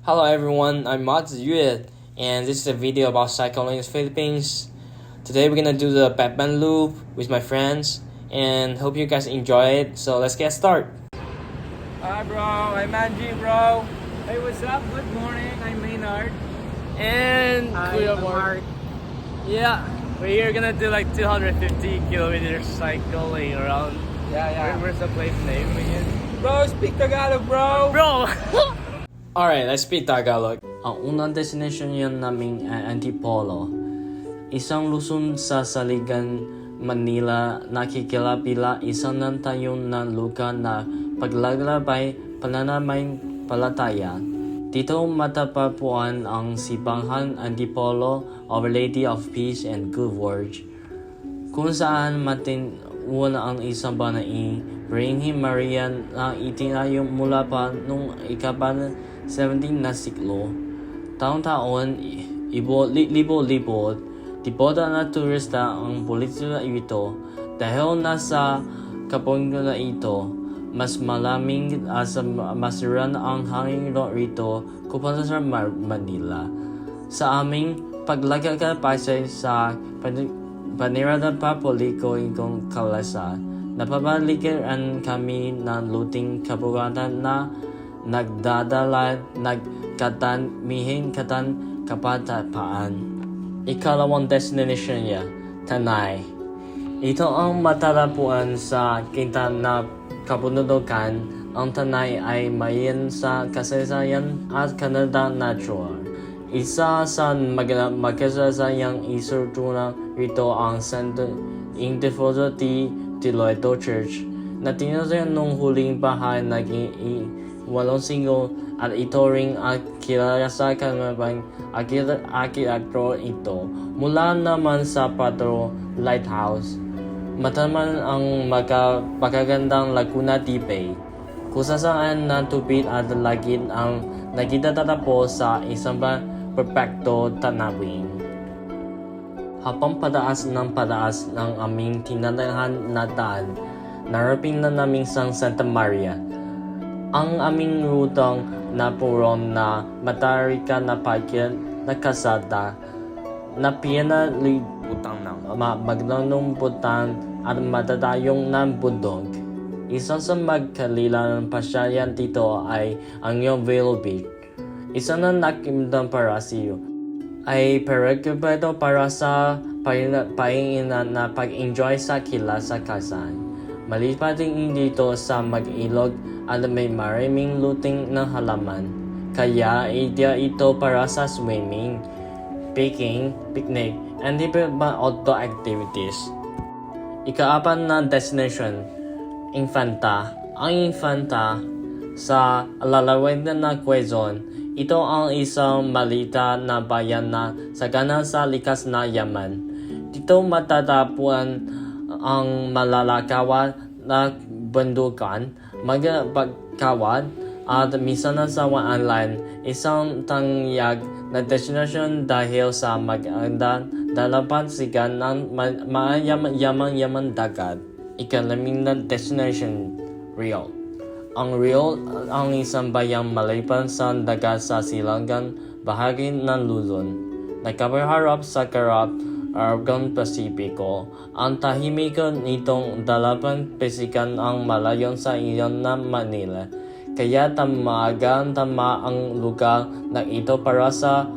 Hello everyone, I'm Ma Ziyue, and this is a video about cycling in the Philippines. Today we're gonna do the Batman loop with my friends, and hope you guys enjoy it. So let's get started. Hi bro, I'm Angie bro. Hey, what's up? Good morning. I'm Maynard. And I'm Mark. Yeah, we're here gonna do like 250 kilometers cycling around. Yeah. Where's the place name again? Bro, speak Tagalog bro. Bro! Alright, let's speak Tagalog. Ang unang destination yan namin ay Antipolo, isang Luzon sa Saligan, Manila, nakikilapila isang ng tayon ng lugar na paglalabay pananampalataya. Dito matapapuan ang simbahan Antipolo, Our Lady of Peace and Good Works, kung saan matinwan ang isang banai, Birheng Maria na itinayo mula pa noong ika-17 na siglo. Taon-taon, libo-libo, tiboda na turista ang politika ito. Dahil nasa kapunggan na ito, mas malaming masiran ang hangin rito kumpara sa Manila. Sa aming paglagakapasay sa panirada papoliko ikong kalasa, napabalikan kami ng luting kabugatan na nagdadala nagkatamihin kapatapaan. Ikalawang destination niya, Tanay. Ito ang matalapuan sa kita na kabundukan. Ang Tanay ay mayan sa kasaysayan at Canada natural. Isa sa magkasayang isurtuna rito ang St. Ildefonso de Loreto Church na tinatayang noong huling bahay naging 8 at ito ring kilala sa kanabang arkitektur ito. Mula naman sa Patro Lighthouse, mataman ang magagandang Laguna de Bay, kung saan na tubig at langit ang nagtatapos sa isang perpekto tanawin. Habang padaas ng aming tinatayhan na daan, narating na namin sa Santa Maria. Ang aming rutang napuron na matarika na pagyan na kasada na pinalibutang ng magnanumputan at matatayong ng bundok. Isa sa magkalilang pasyayan dito ay ang Yonville Beach. Isa na nakimdang para siyo ay perekipado para sa pahinginan na pag-enjoy sa kilasa-kasan. Malipat din dito sa mag-ilog at may maraming luting ng halaman. Kaya idea ito para sa swimming, picnic, and iba outdoor activities. Ika-apat na destination, Infanta. Ang Infanta sa lalawin na Quezon. Ito ang isang malita na bayan na sagana sa likas na yaman. Dito matatapuan ang malalakawan na bundukan, magpagkawad, at minsan sa online, isang tangyag na destination dahil sa magandang dalapansigan ng yaman dagat. Ikaliming na destination, Rio. Ang Rio ang isang bayang malipan sa dagat sa silangan bahagi ng Luzon. Nakaharap sa karap Argon Pasipiko. Ang tahimikan nitong dalapan pesikan ang malayon sa iyon na Manila. Kaya tama ang lugar na ito para sa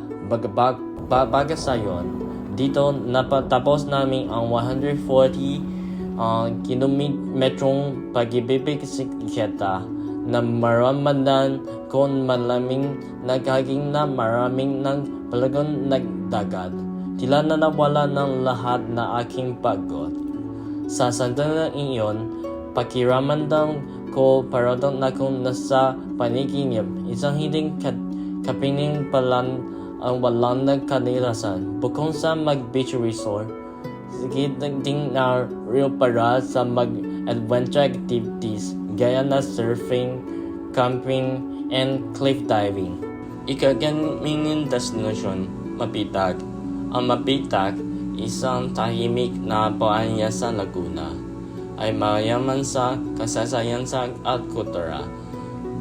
bagasayon. Dito napatapos namin ang 140 kilometrong pagbibisikleta na maramadan kung malaming nagaging na maraming ng palagon nagdagat. Tila na nawala ng lahat na aking pagod. Sa sandalang iyon, pakiramandang ko paradong na kung nasa paniginip, isang hindi kapiling palan ang walang nagkadirasan. Bukong sa mag-beach resort, ding na real para sa mag-adventure activities gaya na surfing, camping, and cliff diving. Ikagaming destination, Mapitag. Ang Mapitag, isang tahimik na bayan sa Laguna, ay mayaman sa kasaysayan at kultura.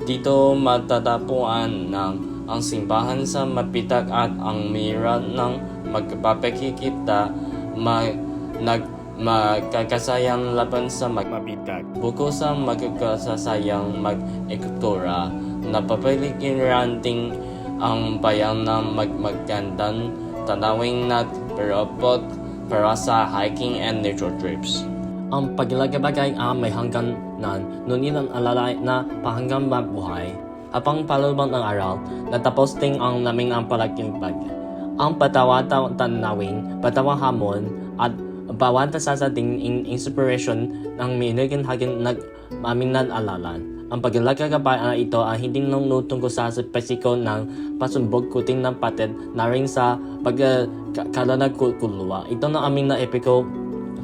Dito matatagpuan ng ang simbahan sa mapitak at ang mira ng magpapakikita magkakasayang laban sa mabitak. Buko sa magkakasayang mag-ektura, napapalikiranting ang bayan na magandang tanawing na perapot para sa hiking and nature trips. Ang paglagabagay ay may hangganan, ngunit ang alalay na pahanggang mabuhay. Habang palubang ng araw, natapos din ang naming ang palakilbag. Ang patawa-tanawing, patawa-hamon, at bawat sasating inspiration ng minigin hagin aming nalalalan. Ang paglagabay na ito ay hindi lang tungkol sa spesiko ng pasumbog kuting ng patid na rin sa pagkalanagkulwa. Ito na aming na epiko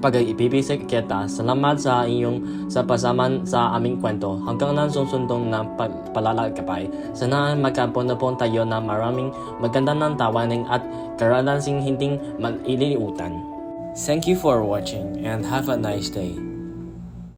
pag-ibibisik kita. Salamat sa iyong sa pasaman sa aming kwento. Hanggang nang susundong na palalagapay. Sana magkapunapon tayo na maraming maganda ng tawaning at karanansing hinding maliliutan. Thank you for watching and have a nice day.